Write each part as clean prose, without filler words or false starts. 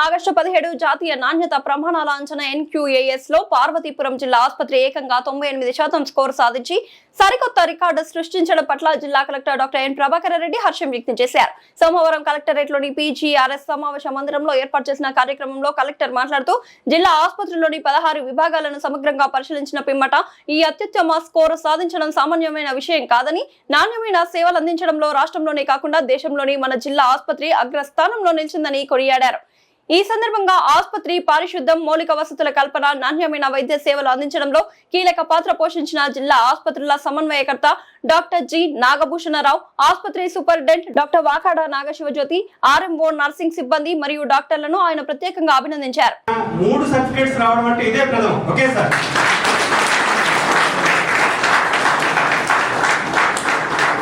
August 17 జాతీయ నాణ్యత ప్రమాణాల అంచనా NQAS లో పార్వతీపురం జిల్లా ఆసుపత్రి ఏకంగా 98% స్కోర్ సాధించి సరికొత్త రికార్డు సృష్టించడం పట్ల జిల్లా collector doctor N Prabhakar Reddy హర్షం వ్యక్తం చేశారు. సోమవారం కలెక్టరేట్లోని PGRS సమావేశ మందిరంలో ఏర్పాటు చేసిన కార్యక్రమంలో కలెక్టర్ మాట్లాడుతూ జిల్లా ఆసుపత్రిలోని 16 విభాగాలను సమగ్రంగా పరిశీలించిన పిమ్మట ఈ అత్యుత్తమ స్కోర్ సాధించడం సామాన్యమైన విషయం కాదని, నాణ్యమైన సేవలు అందించడంలో రాష్ట్రంలోనే కాకుండా దేశంలోని మన జిల్లా ఆసుపత్రి అగ్రస్థానంలో నిలిచిందని కొనియాడారు. ఈ సందర్భంగా ఆసుపత్రి పారిశుద్ధ్యం, మౌలిక వసతుల కల్పన, నాణ్యమైన వైద్య సేవలు అందించడంలో కీలక పాత్ర పోషించిన జిల్లా ఆసుపత్రుల సమన్వయకర్త డాక్టర్ జి నాగభూషణరావు, ఆసుపత్రి superintendent doctor Vakada Nagasivajyothi, RMO nursing సిబ్బంది మరియు డాక్టర్లను ఆయన ప్రత్యేకంగా అభినందించారు. 3 సర్టిఫికెట్స్ రావడం అంటే ఇదే ప్రథమం. Okay sir.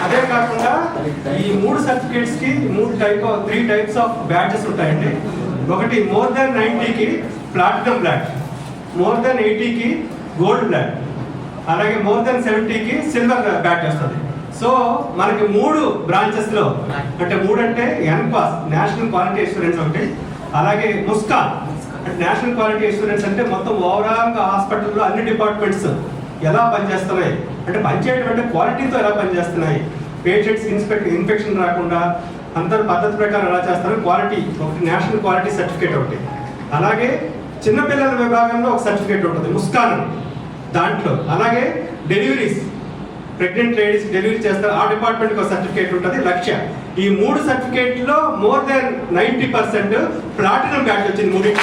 అదే కాకుండా ఈ 3 సర్టిఫికేట్స్ కి 3 టైప్స్ ఆఫ్ బ్యాచెస్ ఉంటాయండి. ఒకటి మోర్ దెన్ 90కి ప్లాటినం బ్లాక్, మోర్ దెన్ 80కి గోల్డ్ బ్లాక్, అలాగే మోర్ దెన్ 70కి సిల్వర్ బ్యాచ్ వస్తుంది. సో మనకి 3 బ్రాంచెస్ లో అంటే 3 అంటే NQAS నేషనల్ క్వాలిటీ అష్యూరెన్స్ ఒకటి, అలాగే ముస్కాన్ నేషనల్ క్వాలిటీ అష్యూరెన్స్ అంటే మొత్తం ఓవరాల్ గా హాస్పిటల్లో అన్ని డిపార్ట్మెంట్స్ ఎలా పనిచేస్తున్నాయి అంటే పనిచేయడం అంటే క్వాలిటీతో ఎలా పనిచేస్తున్నాయి, పేషెంట్స్ ఇన్ఫెక్షన్ రాకుండా అందరు పద్ధతి ప్రకారం ఎలా చేస్తారు, క్వాలిటీ ఒకటి నేషనల్ క్వాలిటీ సర్టిఫికేట్ ఒకటి, అలాగే చిన్నపిల్లల విభాగంలో ఒక సర్టిఫికేట్ ఉంటుంది ముస్కాన్ దాంట్లో, అలాగే డెలివరీస్ ప్రెగ్నెంట్ లేడీస్ డెలివరీ చేస్తారు ఆ డిపార్ట్మెంట్కి ఒక సర్టిఫికేట్ ఉంటుంది లక్ష్య. ఈ 3 సర్టిఫికేట్లో మోర్ దెన్ 90% ప్లాటినం బ్యాచ్ వచ్చింది 3.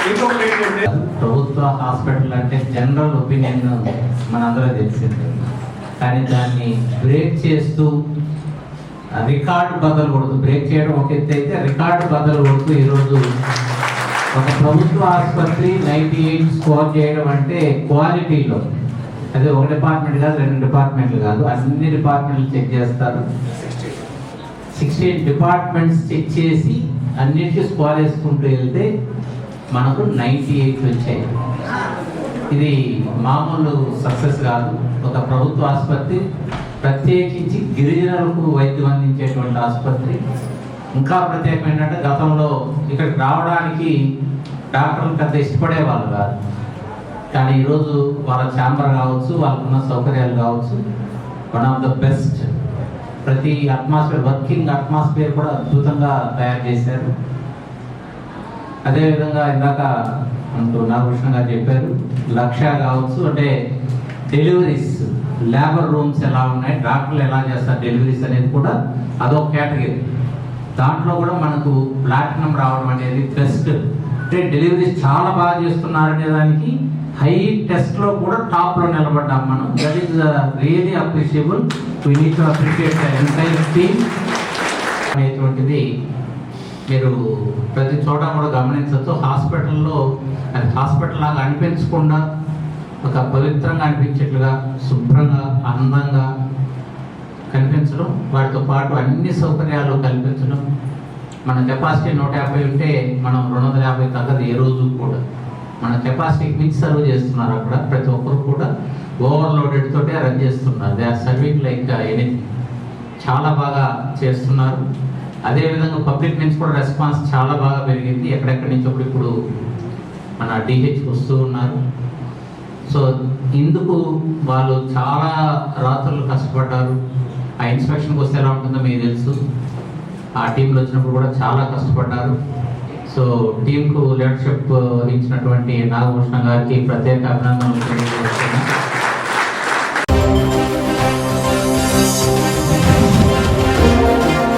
ఇంకొకటి ఏంటంటే ప్రభుత్వ హాస్పిటల్ అంటే జనరల్ ఒపీనియన్ మనందరూ తెలిసిందే, కానీ దాన్ని బ్రేక్ చేస్తూ రికార్డు బదులు కొడుతూ, బ్రేక్ చేయడం ఒక ఎత్తు అయితే రికార్డు బదులు కొడుతూ ఈరోజు ఒక ప్రభుత్వ ఆసుపత్రి 98 స్కోర్ చేయడం అంటే క్వాలిటీలో, అదే ఒక డిపార్ట్మెంట్ కాదు 2 డిపార్ట్మెంట్లు కాదు, అన్ని డిపార్ట్మెంట్లు చెక్ చేస్తారు. 16 డిపార్ట్మెంట్స్ చెక్ చేసి అన్నిటికీ స్కోర్ వేసుకుంటూ వెళ్తే మనకు 98 వచ్చాయి. ఇది మామూలు సక్సెస్ కాదు. ఒక ప్రభుత్వ ఆసుపత్రి, ప్రత్యేకించి గిరిజనులకు వైద్యం అందించేటువంటి ఆసుపత్రి. ఇంకా ప్రత్యేకం ఏంటంటే గతంలో ఇక్కడికి రావడానికి డాక్టర్లు పెద్ద ఇష్టపడేవాళ్ళు కాదు, కానీ ఈరోజు వాళ్ళ ఛాంబర్ కావచ్చు, వాళ్ళకున్న సౌకర్యాలు కావచ్చు, వన్ ఆఫ్ ద బెస్ట్. ప్రతి అట్మాస్ఫియర్, వర్కింగ్ అట్మాస్ఫియర్ కూడా అద్భుతంగా తయారు చేశారు. అదేవిధంగా ఇందాక మనకు నాగభూషణ గారు చెప్పారు, లక్ష్య కావచ్చు అంటే డెలివరీస్, లేబర్ రూమ్స్ ఎలా ఉన్నాయి, డాక్టర్లు ఎలా చేస్తారు డెలివరీస్ అనేది కూడా అదొక కేటగిరీ. దాంట్లో కూడా మనకు ప్లాటినం రావడం అనేది బెస్ట్. అంటే డెలివరీస్ చాలా బాగా చేస్తున్నారనే దానికి హై టెస్ట్లో కూడా టాప్లో నిలబడ్డాం మనం. That is really appreciable. We need to appreciate the entire team అనేటువంటిది మీరు ప్రతి చోట కూడా గమనించవచ్చు. హాస్పిటల్లో అది హాస్పిటల్ లాగా అనిపించకుండా ఒక పవిత్రంగా అనిపించేట్లుగా, శుభ్రంగా, అందంగా కనిపించడం, వాటితో పాటు అన్ని సౌకర్యాలు కల్పించడం. మన కెపాసిటీ 150 ఉంటే మనం 250 తగ్గదు ఏ రోజు కూడా. మన కెపాసిటీకి మించి సర్వ్ చేస్తున్నారు అక్కడ. ప్రతి ఒక్కరు కూడా ఓవర్లోడెడ్ తోటే రన్ చేస్తున్నారు. They are serving like anything. చాలా బాగా చేస్తున్నారు. అదేవిధంగా పబ్లిక్ నుంచి కూడా రెస్పాన్స్ చాలా బాగా పెరిగింది. ఎక్కడెక్కడి నుంచి ఇప్పుడు మన DH వస్తూ ఉన్నారు. సో ఇందుకు వాళ్ళు చాలా రాత్రులు కష్టపడ్డారు. ఆ ఇన్స్పెక్షన్కి వస్తే ఎలా ఉంటుందో మీకు తెలుసు. ఆ టీంలో వచ్చినప్పుడు కూడా చాలా కష్టపడ్డారు. సో టీంకు లీడర్షిప్ వహించినటువంటి నాగభూషణ గారికి ప్రత్యేక అభినందనలు తెలియజేస్తారు.